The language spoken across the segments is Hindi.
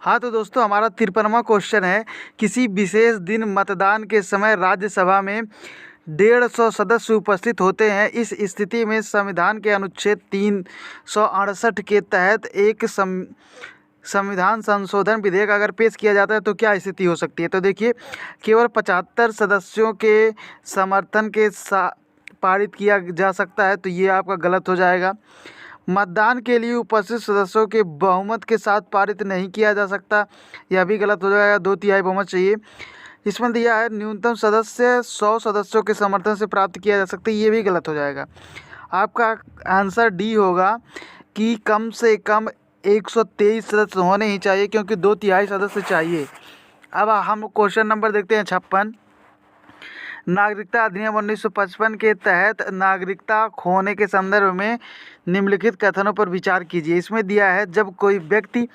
हाँ तो दोस्तों, हमारा 53वां क्वेश्चन है, किसी विशेष दिन मतदान के समय राज्यसभा में 150 सदस्य उपस्थित होते हैं। इस स्थिति में संविधान के अनुच्छेद 368 के तहत एक संविधान संशोधन विधेयक अगर पेश किया जाता है तो क्या स्थिति हो सकती है। तो देखिए, केवल 75 सदस्यों के समर्थन के साथ पारित किया जा सकता है, तो ये आपका गलत हो जाएगा। मतदान के लिए उपस्थित सदस्यों के बहुमत के साथ पारित नहीं किया जा सकता, यह भी गलत हो जाएगा, 2/3 बहुमत चाहिए। इसमें दिया है न्यूनतम सदस्य 100 सदस्यों के समर्थन से प्राप्त किया जा सकता है, ये भी गलत हो जाएगा। आपका आंसर डी होगा कि कम से कम 123 सदस्य होने ही चाहिए, क्योंकि 2/3 सदस्य चाहिए। अब हम क्वेश्चन नंबर देखते हैं 56। नागरिकता अधिनियम 1955 के तहत नागरिकता खोने के संदर्भ में निम्नलिखित कथनों पर विचार कीजिए। इसमें दिया है, जब कोई व्यक्ति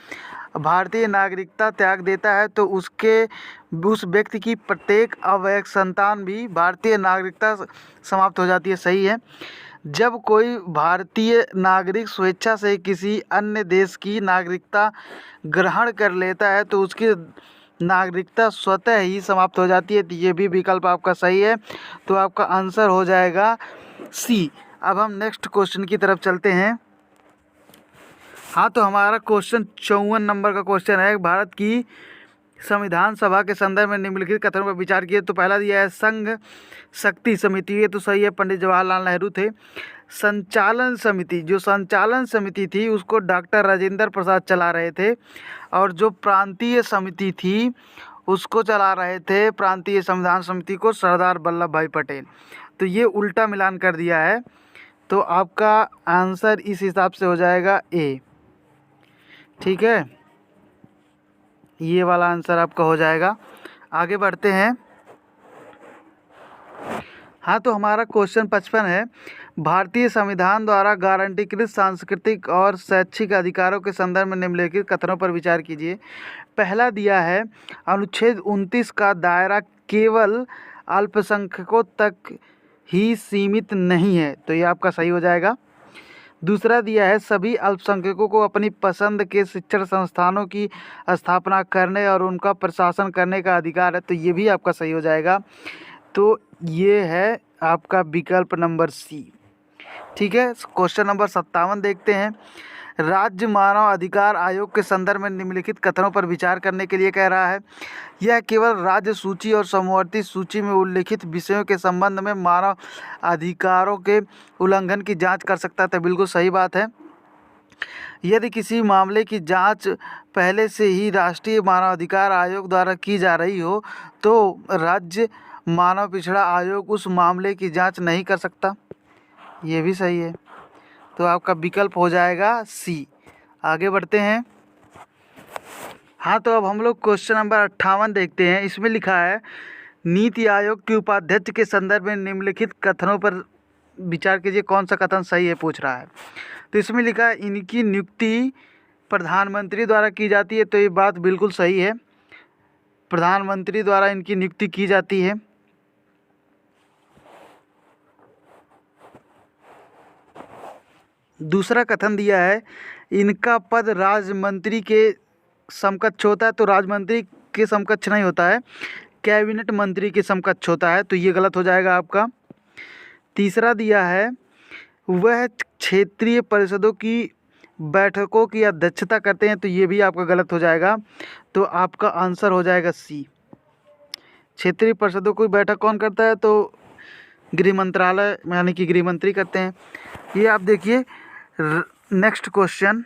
भारतीय नागरिकता त्याग देता है तो उस व्यक्ति की प्रत्येक अवैध संतान भी भारतीय नागरिकता समाप्त हो जाती है। सही है। जब कोई भारतीय नागरिक स्वेच्छा से किसी अन्य देश की नागरिकता ग्रहण कर लेता है तो उसकी नागरिकता स्वतः ही समाप्त हो जाती है। ये भी विकल्प आपका सही है, तो आपका आंसर हो जाएगा सी। अब हम नेक्स्ट क्वेश्चन की तरफ चलते हैं। हाँ तो हमारा क्वेश्चन 54 नंबर का क्वेश्चन है, भारत की संविधान सभा के संदर्भ में निम्नलिखित कथनों पर विचार किए। तो पहला दिया है संघ शक्ति समिति, ये तो सही है, पंडित जवाहरलाल नेहरू थे। संचालन समिति, जो संचालन समिति थी उसको डॉक्टर राजेंद्र प्रसाद चला रहे थे, और जो प्रांतीय समिति थी उसको चला रहे थे, प्रांतीय संविधान समिति को, सरदार वल्लभ भाई पटेल। तो ये उल्टा मिलान कर दिया है, तो आपका आंसर इस हिसाब से हो जाएगा ए। ठीक है, ये वाला आंसर आपका हो जाएगा। आगे बढ़ते हैं। हाँ तो हमारा क्वेश्चन 55 है, भारतीय संविधान द्वारा गारंटीकृत सांस्कृतिक और शैक्षिक अधिकारों के संदर्भ में निम्नलिखित कथनों पर विचार कीजिए। पहला दिया है, अनुच्छेद 29 का दायरा केवल अल्पसंख्यकों तक ही सीमित नहीं है, तो ये आपका सही हो जाएगा। दूसरा दिया है, सभी अल्पसंख्यकों को अपनी पसंद के शिक्षण संस्थानों की स्थापना करने और उनका प्रशासन करने का अधिकार है, तो ये भी आपका सही हो जाएगा। तो ये है आपका विकल्प नंबर सी। ठीक है, क्वेश्चन नंबर 57 देखते हैं। राज्य मानव अधिकार आयोग के संदर्भ में निम्नलिखित कथनों पर विचार करने के लिए कह रहा है। यह केवल राज्य सूची और समवर्ती सूची में उल्लिखित विषयों के संबंध में मानव अधिकारों के उल्लंघन की जांच कर सकता है, तो बिल्कुल सही बात है। यदि किसी मामले की जांच पहले से ही राष्ट्रीय मानवाधिकार आयोग द्वारा की जा रही हो तो राज्य मानव पिछड़ा आयोग उस मामले की जांच नहीं कर सकता, ये भी सही है, तो आपका विकल्प हो जाएगा सी। आगे बढ़ते हैं। हाँ तो अब हम लोग क्वेश्चन नंबर 58 देखते हैं। इसमें लिखा है, नीति आयोग के उपाध्यक्ष के संदर्भ में निम्नलिखित कथनों पर विचार कीजिए, कौन सा कथन सही है पूछ रहा है। तो इसमें लिखा है, इनकी नियुक्ति प्रधानमंत्री द्वारा की जाती है, तो ये बात बिल्कुल सही है, प्रधानमंत्री द्वारा इनकी नियुक्ति की जाती है। दूसरा कथन दिया है, इनका पद राज्य मंत्री के समकक्ष होता है, तो राज्य मंत्री के समकक्ष नहीं होता है, कैबिनेट मंत्री के समकक्ष होता है, तो ये गलत हो जाएगा आपका। तीसरा दिया है, वह क्षेत्रीय परिषदों की बैठकों की अध्यक्षता करते हैं, तो ये भी आपका गलत हो जाएगा, तो आपका आंसर हो जाएगा सी। क्षेत्रीय परिषदों की बैठक कौन करता है, तो गृह मंत्रालय यानी कि गृह मंत्री करते हैं। ये आप देखिए नेक्स्ट क्वेश्चन।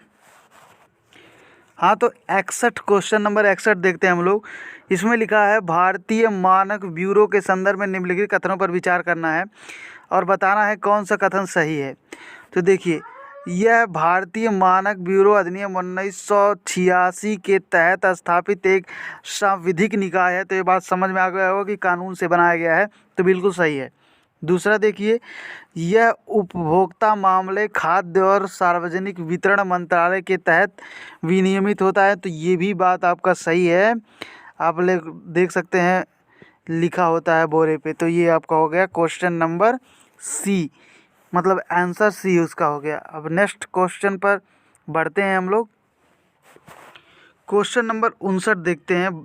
हाँ तो 61 क्वेश्चन नंबर 61 देखते हैं हम लोग। इसमें लिखा है, भारतीय मानक ब्यूरो के संदर्भ में निम्नलिखित कथनों पर विचार करना है और बताना है कौन सा कथन सही है। तो देखिए, यह भारतीय मानक ब्यूरो अधिनियम 1986 के तहत स्थापित एक सांविधिक निकाय है, तो ये बात समझ में आ गया होगा कि कानून से बनाया गया है, तो बिल्कुल सही है। दूसरा देखिए, यह उपभोक्ता मामले, खाद्य और सार्वजनिक वितरण मंत्रालय के तहत विनियमित होता है, तो ये भी बात आपका सही है। आप लोग देख सकते हैं लिखा होता है बोरे पे, तो ये आपका हो गया क्वेश्चन नंबर सी, मतलब आंसर सी उसका हो गया। अब नेक्स्ट क्वेश्चन पर बढ़ते हैं हम लोग। क्वेश्चन नंबर 59 देखते हैं।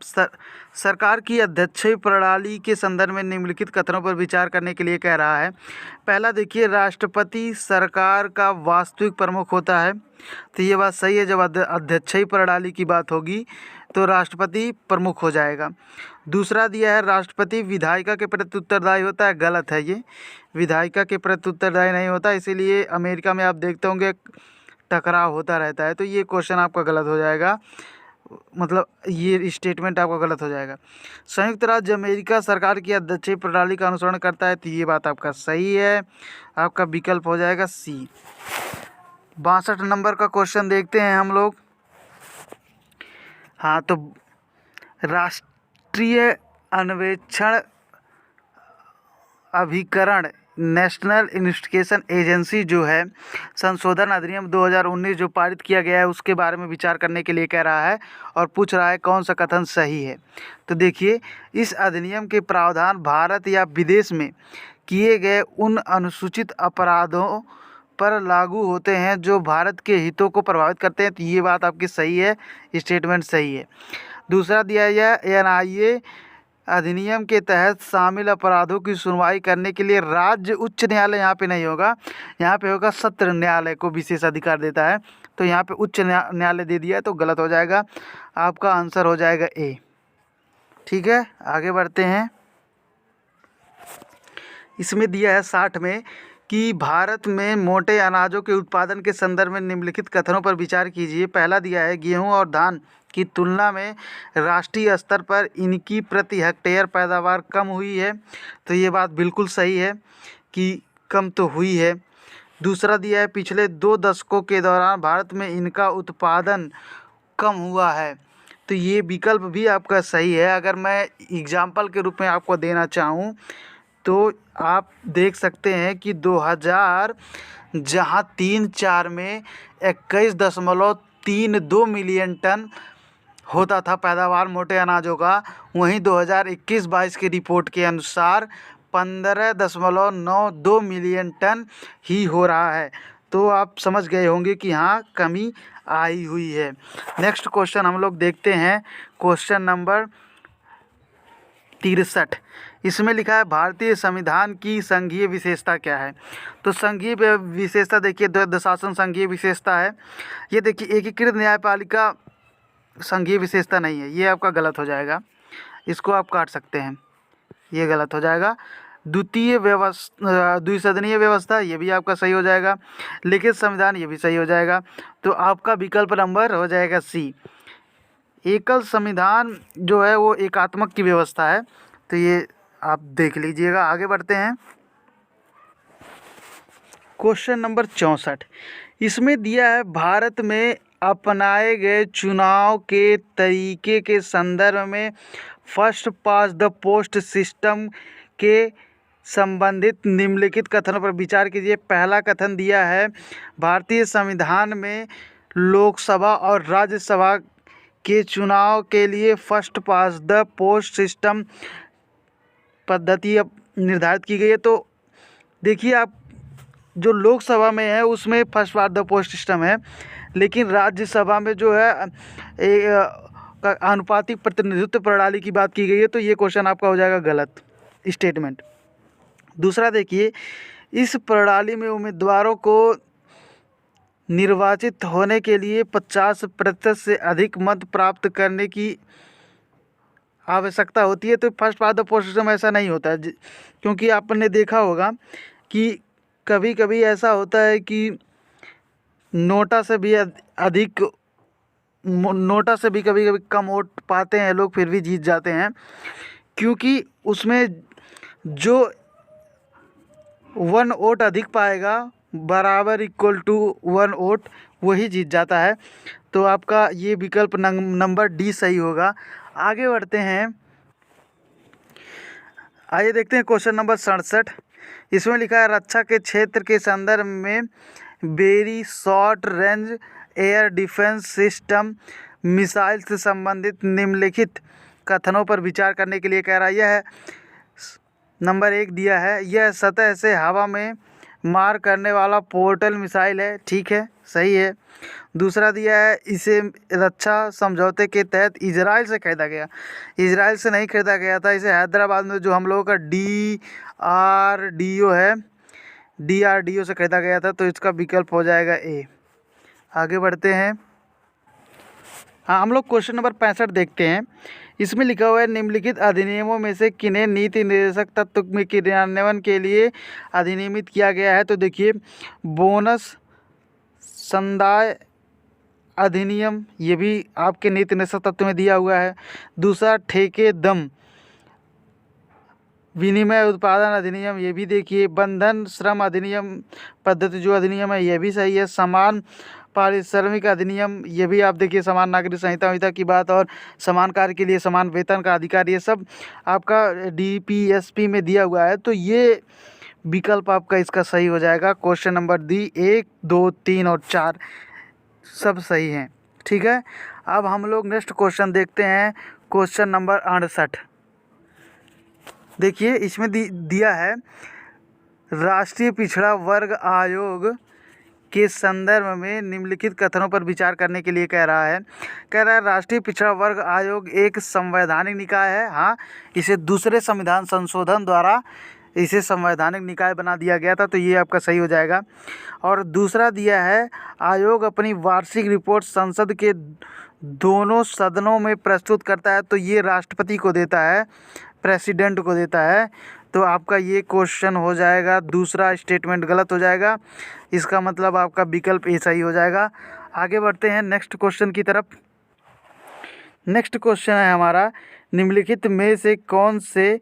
सरकार की अध्यक्षीय प्रणाली के संदर्भ में निम्नलिखित कथनों पर विचार करने के लिए कह रहा है। पहला देखिए, राष्ट्रपति सरकार का वास्तविक प्रमुख होता है, तो ये बात सही है। जब अध्यक्षीय प्रणाली की बात होगी तो राष्ट्रपति प्रमुख हो जाएगा। दूसरा दिया है, राष्ट्रपति विधायिका के प्रति उत्तरदायी होता है, गलत है। ये विधायिका के प्रति उत्तरदायी नहीं होता, इसीलिए अमेरिका में आप देखते होंगे टकराव होता रहता है। तो ये क्वेश्चन आपका गलत हो जाएगा, मतलब ये स्टेटमेंट आपका गलत हो जाएगा। संयुक्त राज्य अमेरिका सरकार की अध्यक्षीय प्रणाली का अनुसरण करता है, तो ये बात आपका सही है। आपका विकल्प हो जाएगा सी। 62 नंबर का क्वेश्चन देखते हैं हम लोग। हाँ, तो राष्ट्रीय अन्वेषण अभिकरण नेशनल इन्वेस्टिगेशन एजेंसी जो है, संशोधन अधिनियम 2019 जो पारित किया गया है उसके बारे में विचार करने के लिए कह रहा है और पूछ रहा है कौन सा कथन सही है। तो देखिए, इस अधिनियम के प्रावधान भारत या विदेश में किए गए उन अनुसूचित अपराधों पर लागू होते हैं जो भारत के हितों को प्रभावित करते हैं, तो ये बात आपकी सही है, स्टेटमेंट सही है। दूसरा दिया है, NIA अधिनियम के तहत शामिल अपराधों की सुनवाई करने के लिए राज्य उच्च न्यायालय यहाँ पे नहीं होगा, यहाँ पे होगा सत्र न्यायालय को विशेष अधिकार देता है, तो यहाँ पे उच्च न्यायालय दे दिया है, तो गलत हो जाएगा। आपका आंसर हो जाएगा ए। ठीक है, आगे बढ़ते हैं। इसमें दिया है 60 में कि भारत में मोटे अनाजों के उत्पादन के संदर्भ में निम्नलिखित कथनों पर विचार कीजिए। पहला दिया है, गेहूं और धान की तुलना में राष्ट्रीय स्तर पर इनकी प्रति हेक्टेयर पैदावार कम हुई है, तो ये बात बिल्कुल सही है कि कम तो हुई है। दूसरा दिया है, पिछले 2 दशकों के दौरान भारत में इनका उत्पादन कम हुआ है, तो ये विकल्प भी आपका सही है। अगर मैं एग्जाम्पल के रूप में आपको देना चाहूँ तो आप देख सकते हैं कि 2000 जहाँ 3-4 में 21.32 मिलियन टन होता था पैदावार मोटे अनाजों का, वहीं 2021-22 की रिपोर्ट के अनुसार 15.92 मिलियन टन ही हो रहा है। तो आप समझ गए होंगे कि हाँ, कमी आई हुई है। नेक्स्ट क्वेश्चन हम लोग देखते हैं, क्वेश्चन नंबर 63। इसमें लिखा है, भारतीय संविधान की संघीय विशेषता क्या है। तो संघीय विशेषता देखिए, द्वैध शासन संघीय विशेषता है। ये देखिए, एकीकृत न्यायपालिका संघीय विशेषता नहीं है, ये आपका गलत हो जाएगा, इसको आप काट सकते हैं, ये गलत हो जाएगा। द्विसदनीय व्यवस्था, ये भी आपका सही हो जाएगा। लिखित संविधान, ये भी सही हो जाएगा। तो आपका विकल्प नंबर हो जाएगा सी। एकल संविधान जो है वो एकात्मक की व्यवस्था है, तो ये आप देख लीजिएगा। आगे बढ़ते हैं, क्वेश्चन नंबर 64। इसमें दिया है, भारत में अपनाए गए चुनाव के तरीके के संदर्भ में first pass the post system के संबंधित निम्नलिखित कथनों पर विचार कीजिए। पहला कथन दिया है, भारतीय संविधान में लोकसभा और राज्यसभा के चुनाव के लिए first pass the post system पद्धति अब निर्धारित की गई है। तो देखिए, आप जो लोकसभा में है उसमें first pass the post system है, लेकिन राज्यसभा में जो है अनुपातिक प्रतिनिधित्व प्रणाली की बात की गई है, तो ये क्वेश्चन आपका हो जाएगा गलत, स्टेटमेंट। दूसरा देखिए, इस प्रणाली में उम्मीदवारों को निर्वाचित होने के लिए 50% से अधिक मत प्राप्त करने की आवश्यकता होती है। तो first pass the post system ऐसा नहीं होता है, क्योंकि आपने देखा होगा कि कभी कभी ऐसा होता है कि नोटा से भी कभी कभी कम वोट पाते हैं लोग, फिर भी जीत जाते हैं, क्योंकि उसमें जो 1 वोट अधिक पाएगा बराबर इक्वल टू 1 वोट, वही जीत जाता है। तो आपका ये विकल्प नंबर डी सही होगा। आगे बढ़ते हैं, आइए देखते हैं क्वेश्चन नंबर 67। इसमें लिखा है, रक्षा के क्षेत्र के संदर्भ में very short range air defence system missile से संबंधित निम्नलिखित कथनों पर विचार करने के लिए कह रहा है। यह नंबर 1 दिया है, यह सतह से हवा में मार करने वाला पोर्टल मिसाइल है, ठीक है, सही है। दूसरा दिया है इसे रक्षा समझौते के तहत इजराइल से खरीदा गया। इजराइल से नहीं खरीदा गया था, इसे हैदराबाद में जो हम लोगों का DRDO है, DRDO से खरीदा गया था, तो इसका विकल्प हो जाएगा ए। आगे बढ़ते हैं। हाँ, हम लोग क्वेश्चन नंबर 65 देखते हैं। इसमें लिखा हुआ है निम्नलिखित अधिनियमों में से किन्हें नीति निर्देशक तत्व में क्रियान्वयन के लिए अधिनियमित किया गया है। तो देखिए, बोनस संदाय अधिनियम, ये भी आपके नीति निर्देशक तत्व में दिया हुआ है। दूसरा, ठेके दम विनिमय उत्पादन अधिनियम, ये भी देखिए। बंधन श्रम अधिनियम पद्धति जो अधिनियम है, ये भी सही है। समान पारिश्रमिक अधिनियम, ये भी आप देखिए। समान नागरिक संहिता की बात और समान कार्य के लिए समान वेतन का अधिकार, ये सब आपका DPSP में दिया हुआ है। तो ये विकल्प आपका इसका सही हो जाएगा। क्वेश्चन नंबर डी 1, 2, 3 और 4 सब सही हैं, ठीक है। अब हम लोग नेक्स्ट क्वेश्चन देखते हैं, क्वेश्चन नंबर 68। देखिए, इसमें दिया है राष्ट्रीय पिछड़ा वर्ग आयोग के संदर्भ में निम्नलिखित कथनों पर विचार करने के लिए कह रहा है। राष्ट्रीय पिछड़ा वर्ग आयोग एक संवैधानिक निकाय है। हाँ, इसे दूसरे संविधान संशोधन द्वारा इसे संवैधानिक निकाय बना दिया गया था, तो ये आपका सही हो जाएगा। और दूसरा दिया है आयोग अपनी वार्षिक रिपोर्ट संसद के दोनों सदनों में प्रस्तुत करता है, तो ये राष्ट्रपति को देता है, प्रेसिडेंट को देता है। तो आपका ये क्वेश्चन हो जाएगा, दूसरा स्टेटमेंट गलत हो जाएगा। इसका मतलब आपका विकल्प ए सही हो जाएगा। आगे बढ़ते हैं नेक्स्ट क्वेश्चन की तरफ। नेक्स्ट क्वेश्चन है हमारा, निम्नलिखित में से कौन से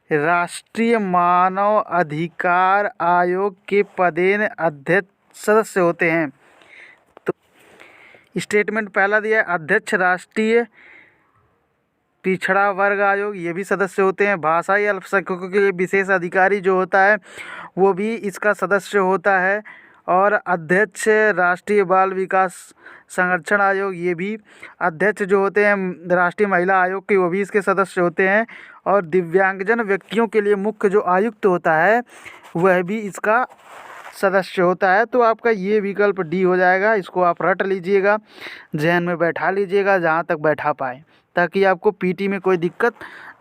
राष्ट्रीय मानव अधिकार आयोग के पदेन अध्यक्ष सदस्य होते हैं। तो स्टेटमेंट पहला दिया है अध्यक्ष राष्ट्रीय पिछड़ा वर्ग आयोग, ये भी सदस्य होते हैं। भाषाई अल्पसंख्यकों के लिए विशेष अधिकारी जो होता है वो भी इसका सदस्य होता है। और अध्यक्ष राष्ट्रीय बाल विकास संरक्षण आयोग, ये भी अध्यक्ष जो होते हैं राष्ट्रीय महिला आयोग के, वो भी इसके सदस्य होते हैं। और दिव्यांगजन व्यक्तियों के लिए मुख्य जो आयुक्त होता है वह भी इसका सदस्य होता है। तो आपका ये विकल्प डी हो जाएगा। इसको आप रट लीजिएगा, जहन में बैठा लीजिएगा जहाँ तक बैठा पाए, ताकि आपको पीटी में कोई दिक्कत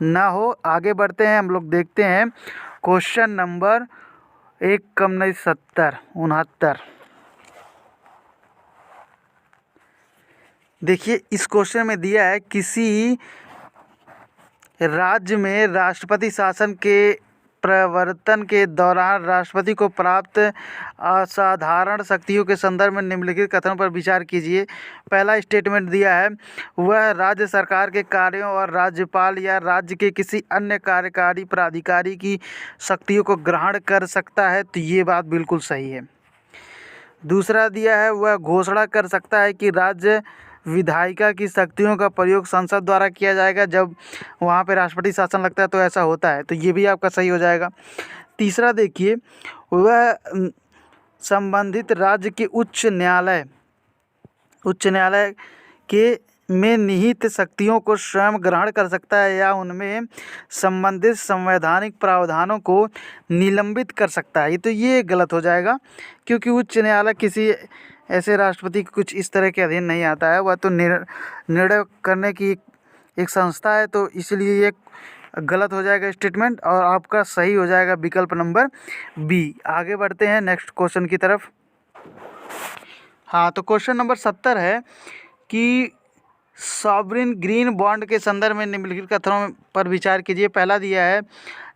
ना हो। आगे बढ़ते हैं, हम लोग देखते हैं क्वेश्चन नंबर 69। देखिए, इस क्वेश्चन में दिया है किसी राज्य में राष्ट्रपति शासन के प्रवर्तन के दौरान राष्ट्रपति को प्राप्त असाधारण शक्तियों के संदर्भ में निम्नलिखित कथनों पर विचार कीजिए। पहला स्टेटमेंट दिया है वह राज्य सरकार के कार्यों और राज्यपाल या राज्य के किसी अन्य कार्यकारी प्राधिकारी की शक्तियों को ग्रहण कर सकता है, तो ये बात बिल्कुल सही है। दूसरा दिया है वह घोषणा कर सकता है कि राज्य विधायिका की शक्तियों का प्रयोग संसद द्वारा किया जाएगा। जब वहाँ पे राष्ट्रपति शासन लगता है तो ऐसा होता है, तो ये भी आपका सही हो जाएगा। तीसरा देखिए, वह संबंधित राज्य के उच्च न्यायालय के में निहित शक्तियों को स्वयं ग्रहण कर सकता है या उनमें संबंधित संवैधानिक प्रावधानों को निलंबित कर सकता है। तो ये गलत हो जाएगा, क्योंकि उच्च न्यायालय किसी ऐसे राष्ट्रपति कुछ इस तरह के अधीन नहीं आता है, वह तो निर्णय करने की एक संस्था है। तो इसलिए ये गलत हो जाएगा स्टेटमेंट, और आपका सही हो जाएगा विकल्प नंबर बी। आगे बढ़ते हैं नेक्स्ट क्वेश्चन की तरफ। हाँ, तो क्वेश्चन नंबर 70 है कि सॉवरिन ग्रीन बॉन्ड के संदर्भ में निम्नलिखित कथनों पर विचार कीजिए। पहला दिया है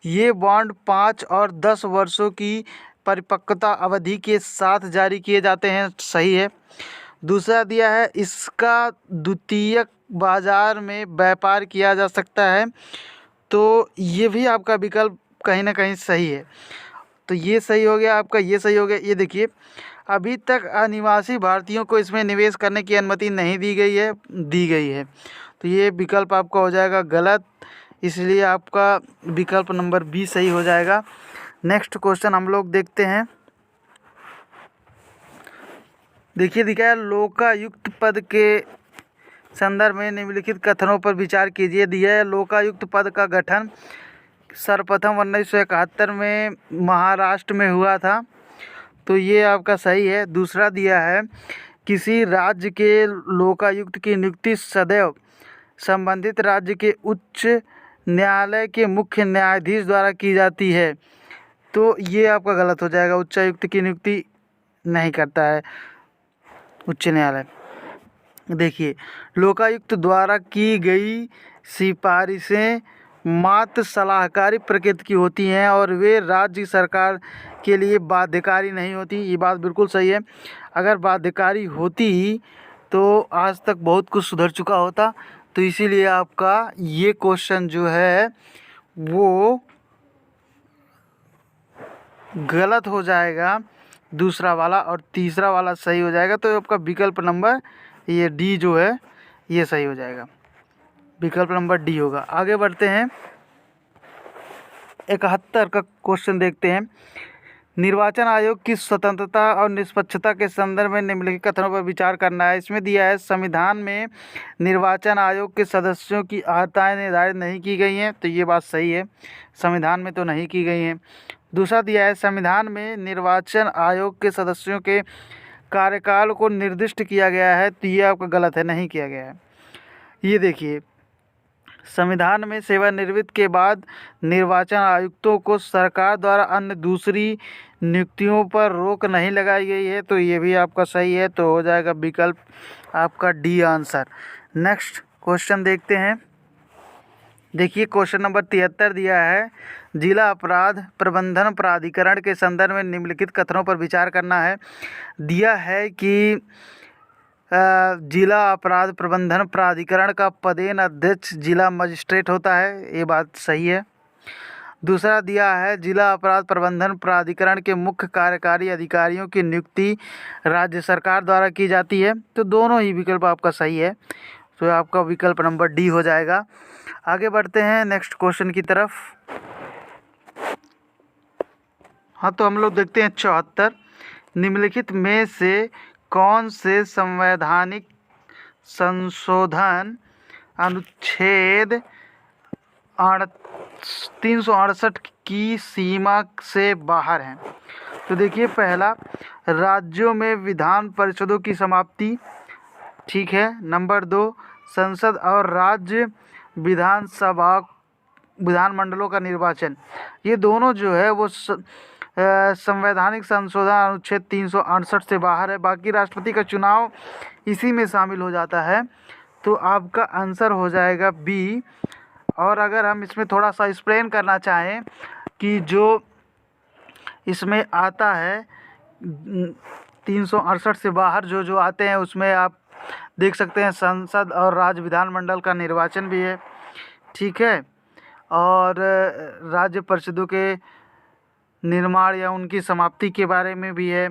ये बॉन्ड 5 और 10 वर्षों की परिपक्वता अवधि के साथ जारी किए जाते हैं, सही है। दूसरा दिया है इसका द्वितीयक बाजार में व्यापार किया जा सकता है, तो ये भी आपका विकल्प कहीं ना कहीं सही है। तो ये सही हो गया आपका, ये सही हो गया। ये देखिए, अभी तक अनिवासी भारतीयों को इसमें निवेश करने की अनुमति नहीं दी गई है, तो ये विकल्प आपका हो जाएगा गलत, इसलिए आपका विकल्प नंबर बी सही हो जाएगा। नेक्स्ट क्वेश्चन हम लोग देखते हैं। देखिए, दिखा है लोकायुक्त पद के संदर्भ में निम्नलिखित कथनों पर विचार कीजिए। दिया है लोकायुक्त पद का गठन सर्वप्रथम 1971 में महाराष्ट्र में हुआ था, तो ये आपका सही है। दूसरा दिया है किसी राज्य के लोकायुक्त की नियुक्ति सदैव संबंधित राज्य के उच्च न्यायालय के मुख्य न्यायाधीश द्वारा की जाती है। तो ये आपका गलत हो जाएगा, उच्चायुक्त की नियुक्ति नहीं करता है उच्च न्यायालय। देखिए, लोकायुक्त द्वारा की गई सिफारिशें मात्र सलाहकारी प्रकृति की होती हैं और वे राज्य सरकार के लिए बाध्यकारी नहीं होती। ये बात बिल्कुल सही है। अगर बाध्यकारी होती तो आज तक बहुत कुछ सुधर चुका होता। तो इसीलिए आपका ये क्वेश्चन जो है वो गलत हो जाएगा दूसरा वाला, और तीसरा वाला सही हो जाएगा। तो आपका विकल्प नंबर ये डी जो है ये सही हो जाएगा, विकल्प नंबर डी होगा। आगे बढ़ते हैं, 71 का क्वेश्चन देखते हैं। निर्वाचन आयोग की स्वतंत्रता और निष्पक्षता के संदर्भ में निम्नलिखित कथनों पर विचार करना है। इसमें दिया है संविधान में निर्वाचन आयोग के सदस्यों की अर्हताएं निर्धारित नहीं की गई हैं। तो ये बात सही है, संविधान में तो नहीं की गई हैं। दूसरा दिया है संविधान में निर्वाचन आयोग के सदस्यों के कार्यकाल को निर्दिष्ट किया गया है। तो ये आपका गलत है, नहीं किया गया है। ये देखिए, संविधान में सेवानिवृत्ति के बाद निर्वाचन आयुक्तों को सरकार द्वारा अन्य दूसरी नियुक्तियों पर रोक नहीं लगाई गई है। तो ये भी आपका सही है, तो हो जाएगा विकल्प आपका डी आंसर। नेक्स्ट क्वेश्चन देखते हैं। देखिए, क्वेश्चन नंबर 73 दिया है, जिला अपराध प्रबंधन प्राधिकरण के संदर्भ में निम्नलिखित कथनों पर विचार करना है। दिया है कि जिला अपराध प्रबंधन प्राधिकरण का पदेन अध्यक्ष जिला मजिस्ट्रेट होता है। ये बात सही है। दूसरा दिया है जिला अपराध प्रबंधन प्राधिकरण के मुख्य कार्यकारी अधिकारियों की नियुक्ति राज्य सरकार द्वारा की जाती है। तो दोनों ही विकल्प आपका सही है, तो आपका विकल्प नंबर डी हो जाएगा। आगे बढ़ते हैं नेक्स्ट क्वेश्चन की तरफ। हाँ, तो हम लोग देखते हैं 74, निम्नलिखित में से कौन से संवैधानिक संशोधन अनुच्छेद 368 की सीमा से बाहर हैं। तो देखिए, पहला, राज्यों में विधान परिषदों की समाप्ति, ठीक है। नंबर 2, संसद और राज्य विधानमंडलों का निर्वाचन। ये दोनों जो है वो संवैधानिक संशोधन अनुच्छेद 368 से बाहर है। बाकी राष्ट्रपति का चुनाव इसी में शामिल हो जाता है। तो आपका आंसर हो जाएगा बी। और अगर हम इसमें थोड़ा सा एक्सप्लेन करना चाहें कि जो इसमें आता है 368 से बाहर जो जो आते हैं, उसमें आप देख सकते हैं संसद और राज्य विधानमंडल का निर्वाचन भी है, ठीक है, और राज्य परिषदों के निर्माण या उनकी समाप्ति के बारे में भी है।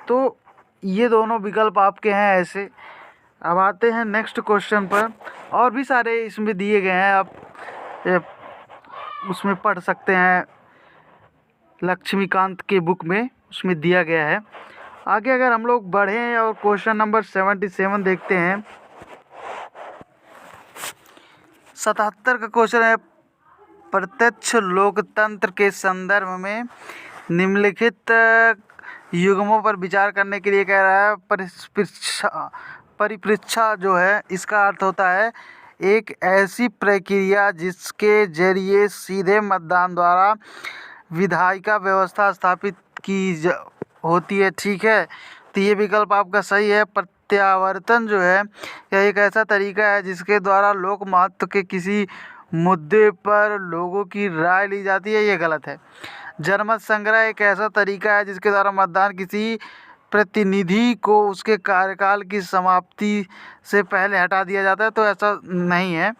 तो ये दोनों विकल्प आपके हैं ऐसे। अब आते हैं नेक्स्ट क्वेश्चन पर। और भी सारे इसमें दिए गए हैं, आप उसमें पढ़ सकते हैं, लक्ष्मीकांत के बुक में उसमें दिया गया है। आगे अगर हम लोग बढ़ें और क्वेश्चन नंबर 77 देखते हैं। 77 का क्वेश्चन है, प्रत्यक्ष लोकतंत्र के संदर्भ में निम्नलिखित युग्मों पर विचार करने के लिए कह रहा है। परिपृच्छा जो है, इसका अर्थ होता है एक ऐसी प्रक्रिया जिसके जरिए सीधे मतदान द्वारा विधायिका व्यवस्था स्थापित की होती है, ठीक है। तो ये विकल्प आपका सही है। प्रत्यावर्तन जो है यह एक ऐसा तरीका है जिसके द्वारा लोक महत्व के किसी मुद्दे पर लोगों की राय ली जाती है, ये गलत है। जनमत संग्रह एक ऐसा तरीका है जिसके द्वारा मतदान किसी प्रतिनिधि को उसके कार्यकाल की समाप्ति से पहले हटा दिया जाता है, तो ऐसा नहीं है।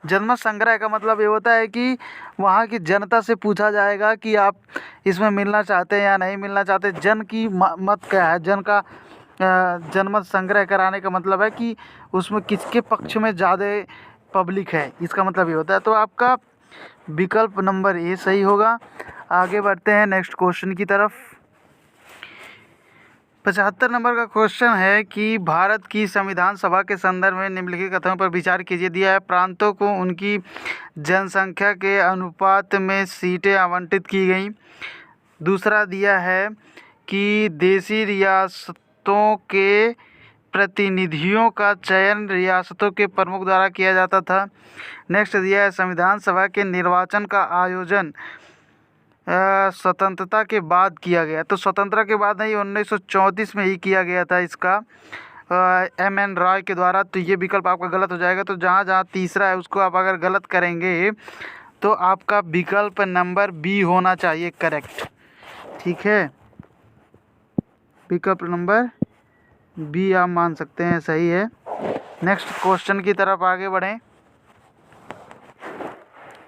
जनमत संग्रह का मतलब ये होता है कि वहाँ की जनता से पूछा जाएगा कि आप इसमें मिलना चाहते हैं या नहीं मिलना चाहते। जन की मत क्या है, जन का जनमत संग्रह कराने का मतलब है कि उसमें किसके पक्ष में ज़्यादा पब्लिक है, इसका मतलब ये होता है। तो आपका विकल्प नंबर ए सही होगा। आगे बढ़ते हैं नेक्स्ट क्वेश्चन की तरफ। 75 नंबर का क्वेश्चन है कि भारत की संविधान सभा के संदर्भ में निम्नलिखित कथनों पर विचार कीजिए। दिया है, प्रांतों को उनकी जनसंख्या के अनुपात में सीटें आवंटित की गई। दूसरा दिया है कि देशी रियासतों के प्रतिनिधियों का चयन रियासतों के प्रमुख द्वारा किया जाता था। नेक्स्ट दिया है संविधान सभा के निर्वाचन का आयोजन स्वतंत्रता के बाद किया गया। तो स्वतंत्रता के बाद नहीं, 1934 में ही किया गया था इसका M.N. रॉय के द्वारा। तो ये विकल्प आपका गलत हो जाएगा। तो जहाँ जहाँ तीसरा है उसको आप अगर गलत करेंगे तो आपका विकल्प नंबर बी होना चाहिए करेक्ट। ठीक है, विकल्प नंबर बी आप मान सकते हैं सही है। नेक्स्ट क्वेश्चन की तरफ आगे बढ़ें।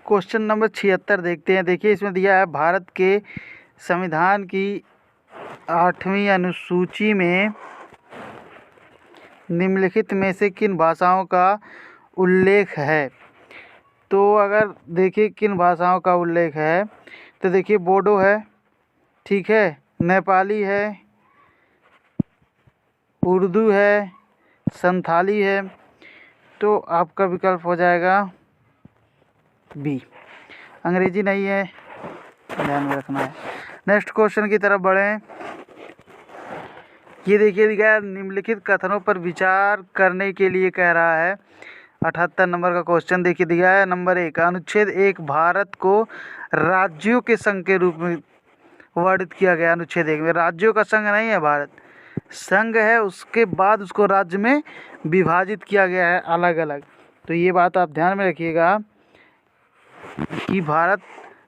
क्वेश्चन नंबर 76 देखते हैं। देखिए इसमें दिया है भारत के संविधान की 8वीं अनुसूची में निम्नलिखित में से किन भाषाओं का उल्लेख है। तो अगर देखिए किन भाषाओं का उल्लेख है तो देखिए बोडो है, ठीक है, नेपाली है, उर्दू है, संथाली है। तो आपका विकल्प हो जाएगा बी, अंग्रेजी नहीं है, ध्यान में रखना है। नेक्स्ट क्वेश्चन की तरफ बढ़ें। ये देखिए दिया है निम्नलिखित कथनों पर विचार करने के लिए कह रहा है। 78 नंबर का क्वेश्चन देखिए दिया है। नंबर 1, अनुच्छेद 1 भारत को राज्यों के संघ के रूप में वर्णित किया गया। अनुच्छेद 1 में राज्यों का संघ नहीं है, भारत संघ है, उसके बाद उसको राज्य में विभाजित किया गया है अलग अलग। तो ये बात आप ध्यान में रखिएगा कि भारत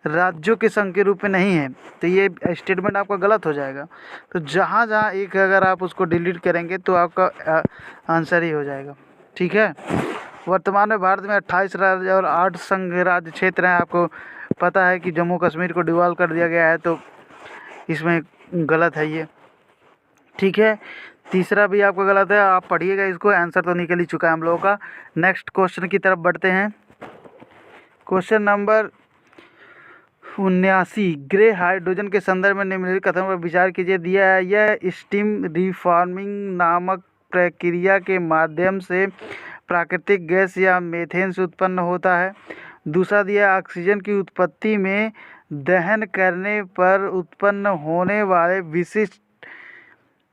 राज्यों के संघ के रूप में नहीं है। तो ये स्टेटमेंट आपका गलत हो जाएगा। तो जहाँ जहाँ एक अगर आप उसको डिलीट करेंगे तो आपका आंसर ही हो जाएगा। ठीक है, वर्तमान में भारत में 28 राज्य और 8 संघ राज्य क्षेत्र हैं। आपको पता है कि जम्मू कश्मीर को डिवॉल्व कर दिया गया है, तो इसमें गलत है ये। ठीक है, तीसरा भी आपका गलत है, आप पढ़िएगा इसको, आंसर तो निकल ही चुका है हम लोगों का। नेक्स्ट क्वेश्चन की तरफ बढ़ते हैं। क्वेश्चन नंबर 79, ग्रे हाइड्रोजन के संदर्भ में निम्नलिखित कथनों पर विचार कीजिए। दिया है यह स्टीम रिफॉर्मिंग नामक प्रक्रिया के माध्यम से प्राकृतिक गैस या मीथेन से उत्पन्न होता है। दूसरा दिया ऑक्सीजन की उत्पत्ति में दहन करने पर उत्पन्न होने वाले विशिष्ट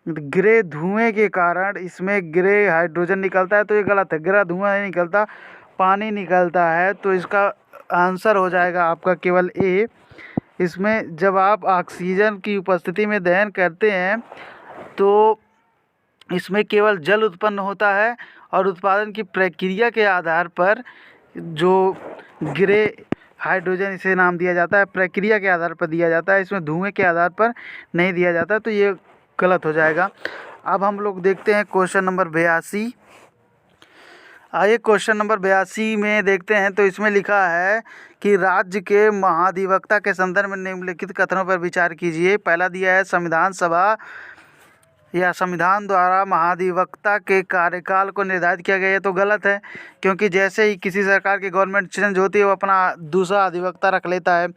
ग्रे धुएं के कारण इसमें ग्रे हाइड्रोजन निकलता है। तो ये गलत है, ग्रे धुआं नहीं निकलता, पानी निकलता है। तो इसका आंसर हो जाएगा आपका केवल ए। इसमें जब आप ऑक्सीजन की उपस्थिति में दहन करते हैं तो इसमें केवल जल उत्पन्न होता है और उत्पादन की प्रक्रिया के आधार पर जो ग्रे हाइड्रोजन इसे नाम दिया जाता है, प्रक्रिया के आधार पर दिया जाता है, इसमें धुएं के आधार पर नहीं दिया जाता। तो ये गलत हो जाएगा। अब हम लोग देखते हैं क्वेश्चन नंबर 82। आइए क्वेश्चन नंबर 82 में देखते हैं। तो इसमें लिखा है कि राज्य के महाधिवक्ता के संदर्भ में निम्नलिखित कथनों पर विचार कीजिए। पहला दिया है संविधान सभा या संविधान द्वारा महाधिवक्ता के कार्यकाल को निर्धारित किया गया है। तो गलत है, क्योंकि जैसे ही किसी सरकार की गवर्नमेंट चेंज होती है वो अपना दूसरा अधिवक्ता रख लेता है।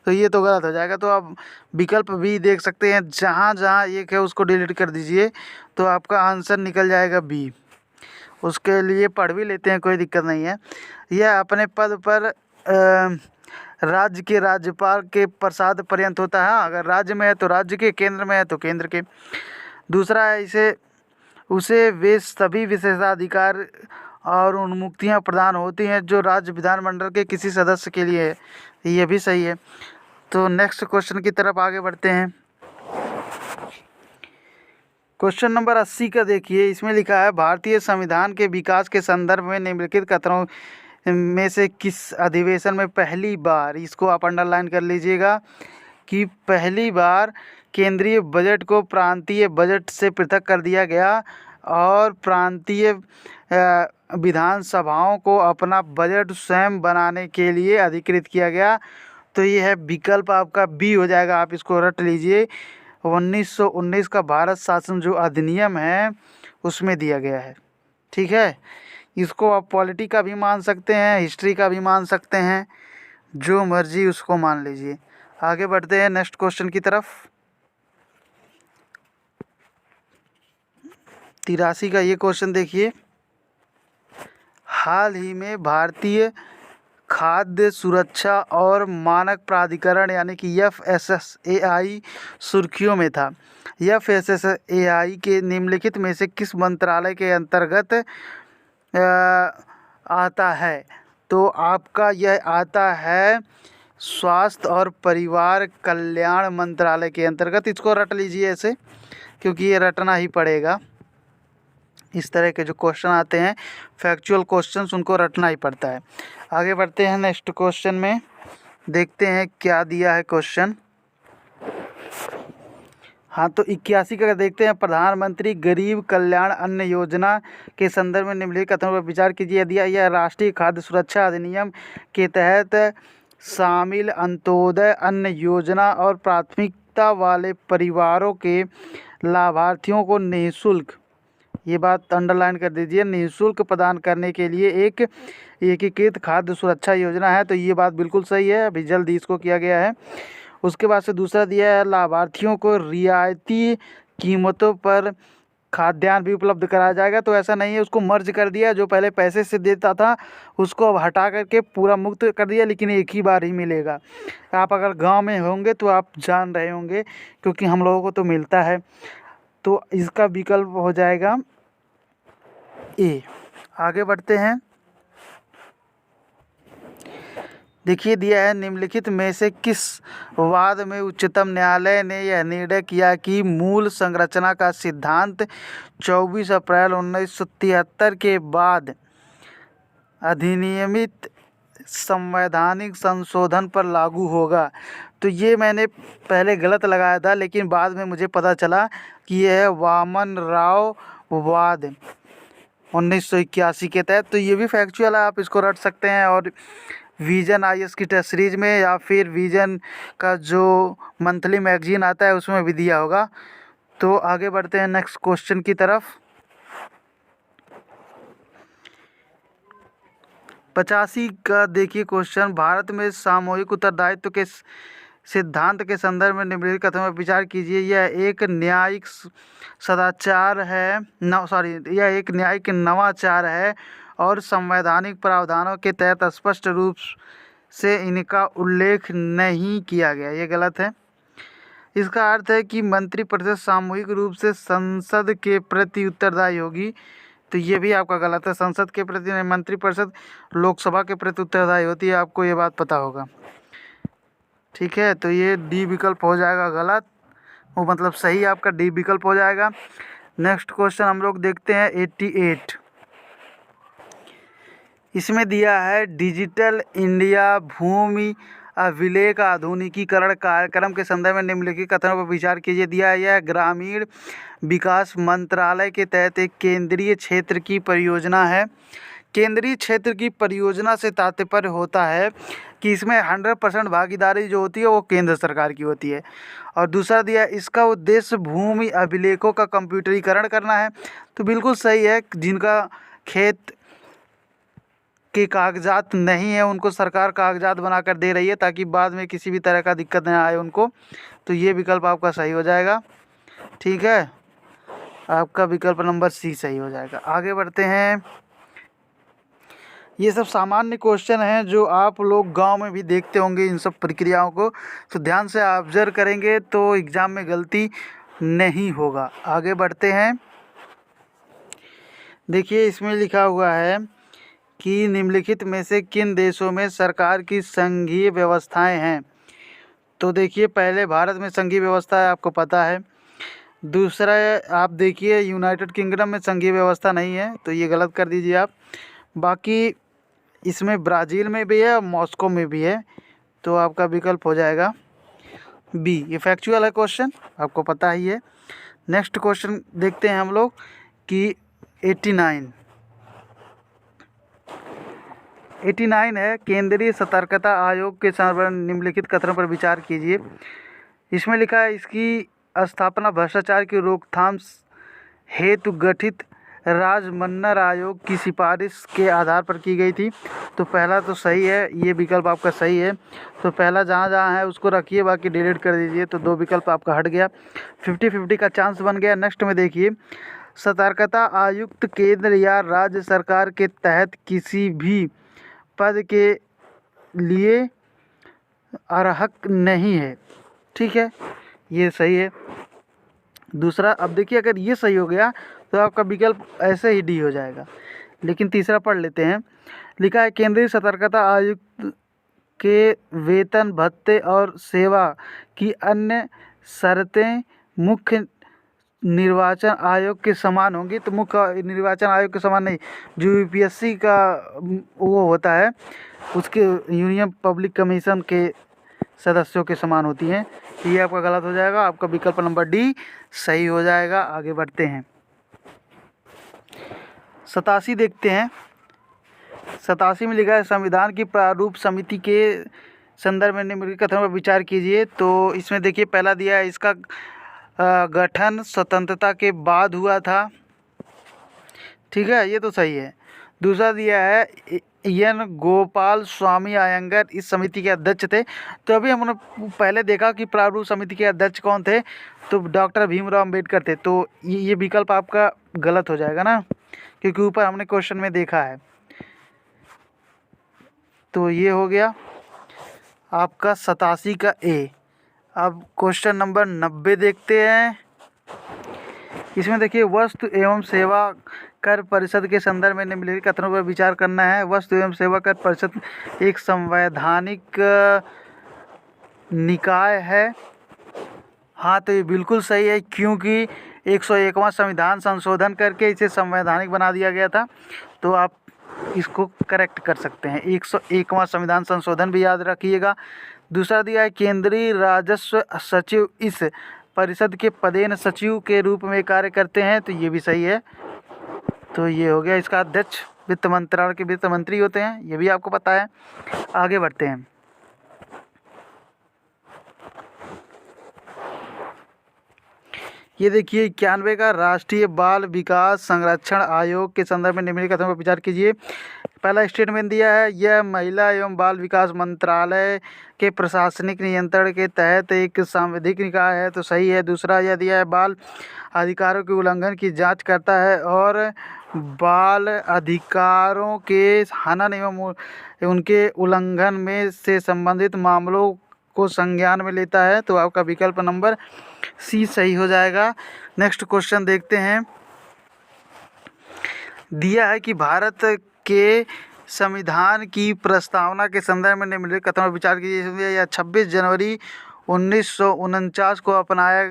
तो ये तो गलत हो जाएगा। तो आप विकल्प भी देख सकते हैं, जहाँ जहाँ एक है उसको डिलीट कर दीजिए तो आपका आंसर निकल जाएगा बी। उसके लिए पढ़ भी लेते हैं, कोई दिक्कत नहीं है। यह अपने पद पर राज्य के राज्यपाल के प्रसाद पर्यंत होता है। अगर राज्य में है तो राज्य के, केंद्र में है तो केंद्र के। दूसरा है उसे वे सभी विशेषाधिकार और उन्मुक्तियां प्रदान होती हैं जो राज्य विधानमंडल के किसी सदस्य के लिए है। ये भी सही है। तो नेक्स्ट क्वेश्चन की तरफ आगे बढ़ते हैं। क्वेश्चन नंबर 80 का देखिए, इसमें लिखा है भारतीय संविधान के विकास के संदर्भ में निम्नलिखित कथनों में से किस अधिवेशन में पहली बार, इसको आप अंडरलाइन कर लीजिएगा कि पहली बार केंद्रीय बजट को प्रांतीय बजट से पृथक कर दिया गया और प्रांतीय विधानसभाओं को अपना बजट स्वयं बनाने के लिए अधिकृत किया गया। तो ये है विकल्प आपका बी हो जाएगा। आप इसको रट लीजिए। 1919 का भारत शासन जो अधिनियम है उसमें दिया गया है। ठीक है, इसको आप पॉलिटी का भी मान सकते हैं, हिस्ट्री का भी मान सकते हैं, जो मर्जी उसको मान लीजिए। आगे बढ़ते हैं नेक्स्ट क्वेश्चन की तरफ। 83 का ये क्वेश्चन देखिए, हाल ही में भारतीय खाद्य सुरक्षा और मानक प्राधिकरण यानी कि FSSAI सुर्खियों में था। FSSAI के निम्नलिखित में से किस मंत्रालय के अंतर्गत आता है? तो आपका यह आता है स्वास्थ्य और परिवार कल्याण मंत्रालय के अंतर्गत। इसको रट लीजिए ऐसे, क्योंकि ये रटना ही पड़ेगा। इस तरह के जो क्वेश्चन आते हैं फैक्चुअल क्वेश्चंस, उनको रटना ही पड़ता है। आगे बढ़ते हैं नेक्स्ट क्वेश्चन में, देखते हैं क्या दिया है क्वेश्चन। हाँ, तो 81 का देखते हैं। प्रधानमंत्री गरीब कल्याण अन्न योजना के संदर्भ में निम्नलिखित कथनों पर विचार कीजिए। यदि यह राष्ट्रीय खाद्य सुरक्षा अधिनियम के तहत शामिल अंत्योदय अन्न योजना और प्राथमिकता वाले परिवारों के लाभार्थियों को निःशुल्क, ये बात अंडरलाइन कर दीजिए, निःशुल्क प्रदान करने के लिए एक एकीकृत खाद्य सुरक्षा योजना है। तो ये बात बिल्कुल सही है, अभी जल्द ही इसको किया गया है। उसके बाद से दूसरा दिया है लाभार्थियों को रियायती कीमतों पर खाद्यान्न भी उपलब्ध कराया जाएगा। तो ऐसा नहीं है, उसको मर्ज कर दिया, जो पहले पैसे से देता था उसको अब हटा करके पूरा मुक्त कर दिया, लेकिन एक ही बार ही मिलेगा। आप अगर गांव में होंगे तो आप जान रहे होंगे, क्योंकि हम लोगों को तो मिलता है। तो इसका विकल्प हो जाएगा ए। आगे बढ़ते हैं, देखिए दिया है निम्नलिखित में से किस वाद में उच्चतम न्यायालय ने यह निर्णय किया कि मूल संरचना का सिद्धांत 24 अप्रैल 1973 के बाद अधिनियमित संवैधानिक संशोधन पर लागू होगा। तो ये मैंने पहले गलत लगाया था, लेकिन बाद में मुझे पता चला कि यह है वामन राव वाद 1981 के तहत। तो ये भी फैक्चुअल है, आप इसको रट सकते हैं। और विजन IAS की टेस्ट सीरीज में या फिर विजन का जो मंथली मैगजीन आता है उसमें भी दिया होगा। तो आगे बढ़ते हैं नेक्स्ट क्वेश्चन की तरफ। 85 का देखिए क्वेश्चन, भारत में सामूहिक उत्तरदायित्व के सिद्धांत के संदर्भ में निम्नलिखित कथनों पर विचार कीजिए। यह एक न्यायिक सदाचार है यह एक न्यायिक नवाचार है और संवैधानिक प्रावधानों के तहत स्पष्ट रूप से इनका उल्लेख नहीं किया गया। ये गलत है। इसका अर्थ है कि मंत्रिपरिषद सामूहिक रूप से संसद के प्रति उत्तरदायी होगी। तो ये भी आपका गलत है। संसद के प्रति नहीं, मंत्रिपरिषद लोकसभा के प्रति उत्तरदायी होती है, आपको ये बात पता होगा। ठीक है, तो ये डी विकल्प हो जाएगा गलत, वो मतलब सही आपका डी विकल्प हो जाएगा। नेक्स्ट क्वेश्चन हम लोग देखते हैं 88। इसमें दिया है डिजिटल इंडिया भूमि अभिलेख आधुनिकीकरण कार्यक्रम के संदर्भ में निम्नलिखित कथनों पर विचार कीजिए। दिया है यह ग्रामीण विकास मंत्रालय के तहत एक केंद्रीय क्षेत्र की परियोजना है। केंद्रीय क्षेत्र की परियोजना से तात्पर्य होता है कि इसमें 100% भागीदारी जो होती है वो केंद्र सरकार की होती है। और दूसरा दिया है इसका उद्देश्य भूमि अभिलेखों का कंप्यूटरीकरण करना है। तो बिल्कुल सही है, जिनका खेत के कागजात नहीं है उनको सरकार कागजात बना कर दे रही है, ताकि बाद में किसी भी तरह का दिक्कत न आए उनको। तो ये विकल्प आपका सही हो जाएगा। ठीक है, आपका विकल्प नंबर सी सही हो जाएगा। आगे बढ़ते हैं, ये सब सामान्य क्वेश्चन हैं जो आप लोग गांव में भी देखते होंगे इन सब प्रक्रियाओं को, तो ध्यान से ऑब्जर्व करेंगे तो एग्ज़ाम में गलती नहीं होगा। आगे बढ़ते हैं, देखिए इसमें लिखा हुआ है कि निम्नलिखित में से किन देशों में सरकार की संघीय व्यवस्थाएं हैं। तो देखिए पहले भारत में संघीय व्यवस्था है, आपको पता है। दूसरा आप देखिए यूनाइटेड किंगडम में संघीय व्यवस्था नहीं है, तो ये गलत कर दीजिए आप। बाकी इसमें ब्राज़ील में भी है और मॉस्को में भी है, तो आपका विकल्प हो जाएगा बी। ये फैक्चुअल है क्वेश्चन, आपको पता ही है। नेक्स्ट क्वेश्चन देखते हैं हम लोग कि 89 है केंद्रीय सतर्कता आयोग के संदर्भ में निम्नलिखित कथनों पर विचार कीजिए। इसमें लिखा है इसकी स्थापना भ्रष्टाचार की रोकथाम हेतु गठित राजमन्ना आयोग की सिफारिश के आधार पर की गई थी। तो पहला तो सही है, ये विकल्प आपका सही है। तो पहला जहाँ जहाँ है उसको रखिए, बाकी डिलीट कर दीजिए। तो दो विकल्प आपका हट गया, 50-50 का चांस बन गया। नेक्स्ट में देखिए, सतर्कता आयुक्त केंद्र या राज्य सरकार के तहत किसी भी पद के लिए अर्हक नहीं है। ठीक है, ये सही है। दूसरा, अब देखिए अगर ये सही हो गया तो आपका विकल्प ऐसे ही डी हो जाएगा। लेकिन तीसरा पढ़ लेते हैं। लिखा है केंद्रीय सतर्कता आयुक्त के वेतन भत्ते और सेवा की अन्य शर्तें मुख्य निर्वाचन आयोग के समान होंगी। तो मुख्य निर्वाचन आयोग के समान नहीं, जो यूपीएससी का वो होता है उसके यूनियन पब्लिक कमीशन के सदस्यों के समान होती हैं। ये आपका गलत हो जाएगा, आपका विकल्प नंबर डी सही हो जाएगा। आगे बढ़ते हैं। 87 देखते हैं। 87 में लिखा है संविधान की प्रारूप समिति के संदर्भ में निम्नलिखित कथनों पर विचार कीजिए। तो इसमें देखिए पहला दिया है इसका गठन स्वतंत्रता के बाद हुआ था। ठीक है, ये तो सही है। दूसरा दिया है एन गोपाल स्वामी अयंगर इस समिति के अध्यक्ष थे। तो अभी हमने पहले देखा कि प्रारूप समिति के अध्यक्ष कौन थे, तो डॉक्टर भीमराव अंबेडकर थे। तो ये विकल्प आपका गलत हो जाएगा ना, क्योंकि ऊपर हमने क्वेश्चन में देखा है। तो ये हो गया आपका 87 का ए। अब क्वेश्चन नंबर 90 देखते हैं। इसमें देखिए वस्तु एवं सेवा कर परिषद के संदर्भ में निम्नलिखित कथनों पर विचार करना है। वस्तु एवं सेवा कर परिषद एक संवैधानिक निकाय है। हाँ, तो ये बिल्कुल सही है, क्योंकि 101वां संविधान संशोधन करके इसे संवैधानिक बना दिया गया था। तो आप इसको करेक्ट कर सकते हैं। 101वां संविधान संशोधन भी याद रखिएगा। दूसरा दिया है केंद्रीय राजस्व सचिव इस परिषद के पदेन सचिव के रूप में कार्य करते हैं। तो ये भी सही है। तो ये हो गया। इसका अध्यक्ष वित्त मंत्रालय के वित्त मंत्री होते हैं, ये भी आपको पता है। आगे बढ़ते हैं। ये देखिए 91 का राष्ट्रीय बाल विकास संरक्षण आयोग के संदर्भ में निम्नलिखित कथनों पर विचार कीजिए। पहला स्टेटमेंट दिया है यह महिला एवं बाल विकास मंत्रालय के प्रशासनिक नियंत्रण के तहत एक सांविधिक निकाय है। तो सही है। दूसरा यह दिया है बाल अधिकारों के उल्लंघन की जांच करता है और बाल अधिकारों के हनन एवं उनके उल्लंघन में से संबंधित मामलों को संज्ञान में लेता है। तो आपका विकल्प नंबर सी सही हो जाएगा। नेक्स्ट क्वेश्चन देखते हैं। दिया है कि भारत के संविधान की प्रस्तावना के संदर्भ में निम्नलिखित कथनों पर विचार कीजिए। यह 26 जनवरी 1949 को अपनाया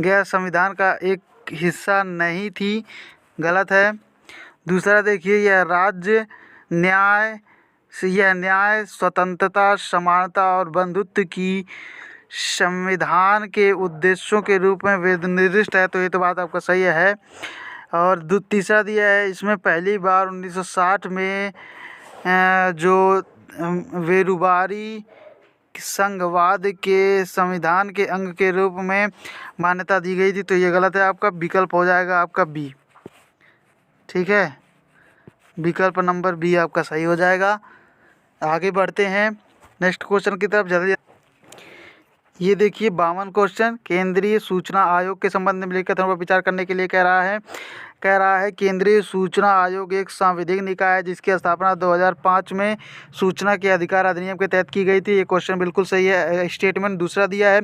गया संविधान का एक हिस्सा नहीं थी। गलत है। दूसरा देखिए यह न्याय स्वतंत्रता समानता और बंधुत्व की संविधान के उद्देश्यों के रूप में निर्दिष्ट है। तो ये तो बात आपका सही है। और तीसरा दिया है इसमें पहली बार 1960 में जो वेरुबारी संघवाद के संविधान के अंग के रूप में मान्यता दी गई थी। तो ये गलत है। आपका विकल्प हो जाएगा आपका बी। ठीक है, विकल्प नंबर बी आपका सही हो जाएगा। आगे बढ़ते हैं नेक्स्ट क्वेश्चन की तरफ जल्दी। ये देखिए 52 क्वेश्चन केंद्रीय सूचना आयोग के संबंध में निम्नलिखित कथनों पर विचार करने के लिए कह रहा है केंद्रीय सूचना आयोग एक सांविधिक निकाय है जिसकी स्थापना 2005 में सूचना के अधिकार अधिनियम के तहत की गई थी। ये क्वेश्चन बिल्कुल सही है। स्टेटमेंट दूसरा दिया है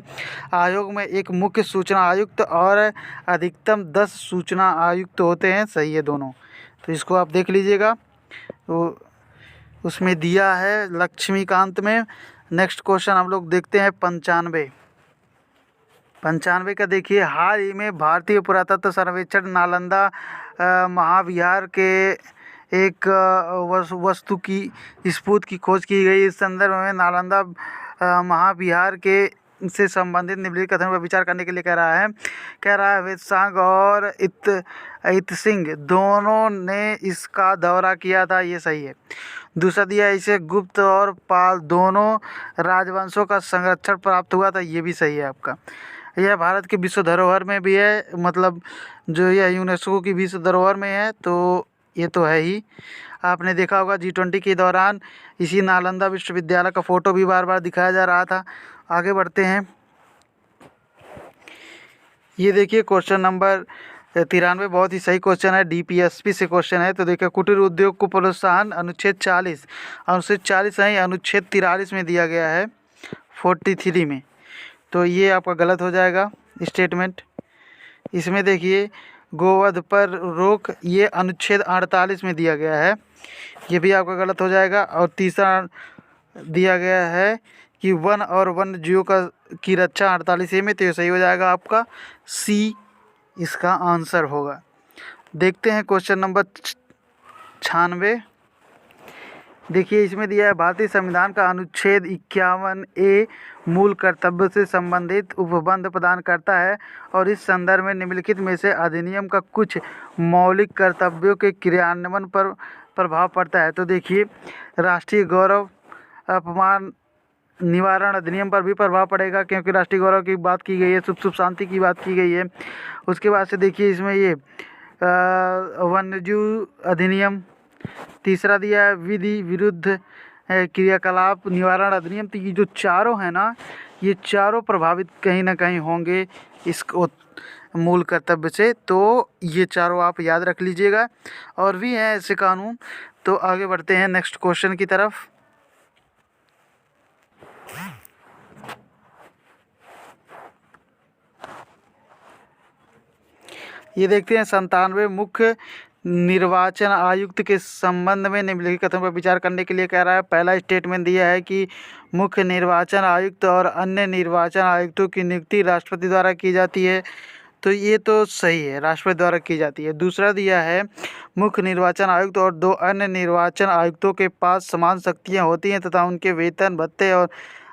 आयोग में एक मुख्य सूचना आयुक्त और अधिकतम 10 सूचना आयुक्त होते हैं। सही है दोनों। तो इसको आप देख लीजिएगा। तो उसमें दिया है लक्ष्मीकांत में। नेक्स्ट क्वेश्चन हम लोग देखते हैं 95 का देखिए हाल ही में भारतीय पुरातत्व सर्वेक्षण नालंदा महाविहार के एक वस्तु की स्फूत की खोज की गई। इस संदर्भ में नालंदा महाविहार के से संबंधित निम्नलिखित कथनों पर विचार करने के लिए कह रहा है वेदसांग और इत सिंह दोनों ने इसका दौरा किया था। ये सही है। दूसरा दिया है इसे गुप्त और पाल दोनों राजवंशों का संरक्षण प्राप्त हुआ था। ये भी सही है आपका। यह भारत के विश्व धरोहर में भी है, मतलब जो यह यूनेस्को की विश्व धरोहर में है। तो ये तो है ही। आपने देखा होगा G20 के दौरान इसी नालंदा विश्वविद्यालय का फ़ोटो भी बार बार दिखाया जा रहा था। आगे बढ़ते हैं। ये देखिए क्वेश्चन नंबर 93 बहुत ही सही क्वेश्चन है, DPSP से क्वेश्चन है। तो देखिए, कुटीर उद्योग को प्रोत्साहन अनुच्छेद 40 नहीं, अनुच्छेद 43 में दिया गया है 43 में। तो ये आपका गलत हो जाएगा स्टेटमेंट। इसमें देखिए, गोवध पर रोक, ये अनुच्छेद 48 में दिया गया है, ये भी आपका गलत हो जाएगा। और तीसरा दिया गया है कि वन और वन्य जीवों की रक्षा 48 में, तो ये सही हो जाएगा आपका सी, इसका आंसर होगा। देखते हैं क्वेश्चन नंबर 96। देखिए, इसमें दिया है भारतीय संविधान का अनुच्छेद 51A मूल कर्तव्य से संबंधित उपबंध प्रदान करता है और इस संदर्भ में निम्नलिखित में से अधिनियम का कुछ मौलिक कर्तव्यों के क्रियान्वयन पर प्रभाव पड़ता है। तो देखिए, राष्ट्रीय गौरव अपमान निवारण अधिनियम पर भी प्रभाव पड़ेगा, क्योंकि राष्ट्रीय गौरव की बात की गई है, शुभ शांति की बात की गई है। उसके बाद से देखिए, इसमें ये वन्यजीव अधिनियम, तीसरा दिया है विधि विरुद्ध क्रियाकलाप निवारण अधिनियम। तो ये जो चारों हैं ना, ये चारों प्रभावित कहीं ना कहीं होंगे इस मूल कर्तव्य से। तो ये चारों आप याद रख लीजिएगा, और भी हैं ऐसे कानून। तो आगे बढ़ते हैं नेक्स्ट क्वेश्चन की तरफ। ये देखते हैं 97 मुख्य निर्वाचन आयुक्त के संबंध में निम्नलिखित कथनों पर विचार करने के लिए कह रहा है। पहला स्टेटमेंट दिया है कि मुख्य निर्वाचन आयुक्त और अन्य निर्वाचन आयुक्तों की नियुक्ति राष्ट्रपति द्वारा की जाती है, तो ये तो सही है, राष्ट्रपति द्वारा की जाती है। दूसरा दिया है मुख्य निर्वाचन आयुक्त और 2 अन्य निर्वाचन आयुक्तों के पास समान शक्तियाँ होती हैं तथा उनके वेतन भत्ते और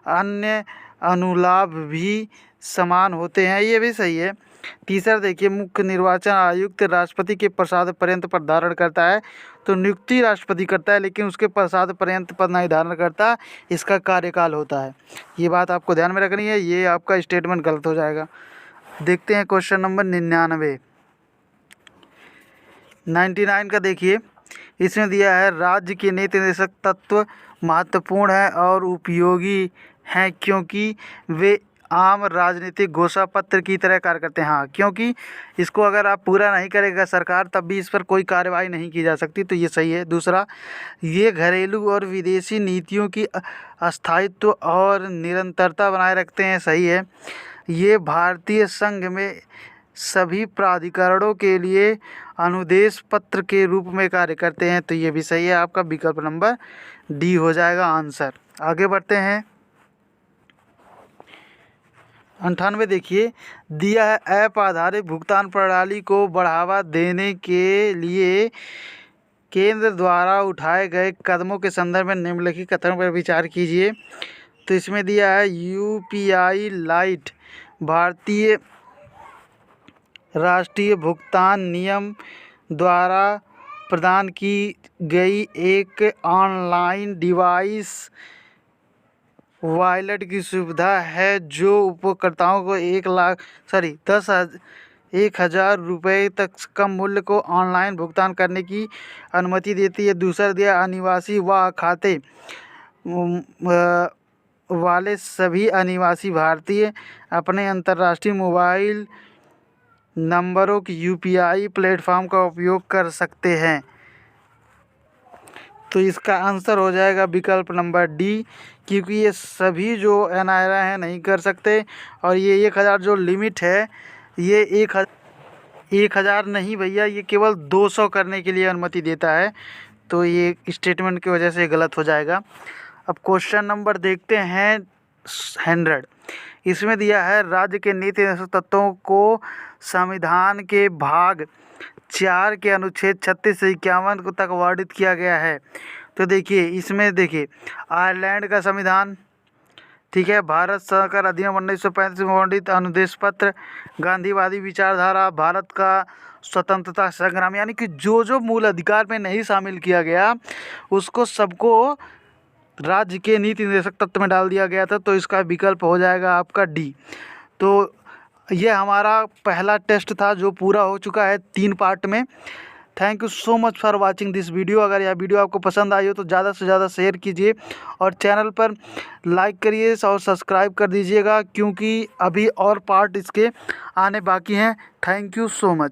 अन्य अनुलाभ भी समान होते हैं, ये भी सही है। तीसरा देखिए, मुख्य निर्वाचन आयुक्त राष्ट्रपति के प्रसाद पर्यंत पद धारण करता है, तो नियुक्ति राष्ट्रपति करता है लेकिन उसके प्रसाद पर्यंत पद नहीं धारण करता, इसका कार्यकाल होता है। ये बात आपको ध्यान में रखनी है, ये आपका स्टेटमेंट गलत हो जाएगा। देखते हैं क्वेश्चन नंबर 99 का। देखिए, इसमें दिया है राज्य के नीति निर्देशक तत्व महत्वपूर्ण है और उपयोगी हैं क्योंकि वे आम राजनीतिक घोषणा पत्र की तरह कार्य करते हैं। हाँ, क्योंकि इसको अगर आप पूरा नहीं करेगा सरकार, तब भी इस पर कोई कार्रवाई नहीं की जा सकती, तो ये सही है। दूसरा, ये घरेलू और विदेशी नीतियों की स्थायित्व और निरंतरता बनाए रखते हैं, सही है। ये भारतीय संघ में सभी प्राधिकरणों के लिए अनुदेश पत्र के रूप में कार्य करते हैं, तो ये भी सही है, आपका विकल्प नंबर डी हो जाएगा आंसर। आगे बढ़ते हैं 98। देखिए, दिया है ऐप आधारित भुगतान प्रणाली को बढ़ावा देने के लिए केंद्र द्वारा उठाए गए कदमों के संदर्भ में निम्नलिखित कथनों पर विचार कीजिए। तो इसमें दिया है UPI लाइट भारतीय राष्ट्रीय भुगतान नियम द्वारा प्रदान की गई एक ऑनलाइन डिवाइस वॉलेट की सुविधा है जो उपयोगकर्ताओं को 1,000 रुपये तक कम मूल्य को ऑनलाइन भुगतान करने की अनुमति देती है। दूसरा दिया अनिवासी व खाते वाले सभी अनिवासी भारतीय अपने अंतर्राष्ट्रीय मोबाइल नंबरों की UPI प्लेटफॉर्म का उपयोग कर सकते हैं, तो इसका आंसर हो जाएगा विकल्प नंबर डी, क्योंकि ये सभी जो NRI हैं नहीं कर सकते। और ये 1,000 जो लिमिट है, ये 1,000 नहीं भैया, ये केवल 200 करने के लिए अनुमति देता है, तो ये स्टेटमेंट की वजह से गलत हो जाएगा। अब क्वेश्चन नंबर देखते हैं 100। इसमें दिया है राज्य के नीति निर्देशक तत्वों को संविधान के भाग 4 के अनुच्छेद 36 से 51 तक वर्णित किया गया है। तो देखिए, इसमें देखिए आयरलैंड का संविधान, ठीक है, भारत सरकार अधिनियम 1935 में वर्णित अनुदेश पत्र, गांधीवादी विचारधारा, भारत का स्वतंत्रता संग्राम, यानी कि जो जो मूल अधिकार में नहीं शामिल किया गया उसको सबको राज्य के नीति निर्देशक तत्व में डाल दिया गया था, तो इसका विकल्प हो जाएगा आपका डी। तो ये हमारा पहला टेस्ट था जो पूरा हो चुका है 3 पार्ट में। Thank you so much for watching this video. अगर यह वीडियो आपको पसंद आई हो तो ज़्यादा से ज़्यादा शेयर कीजिए और चैनल पर लाइक करिए और सब्सक्राइब कर दीजिएगा, क्योंकि अभी और पार्ट इसके आने बाकी हैं। Thank you so much.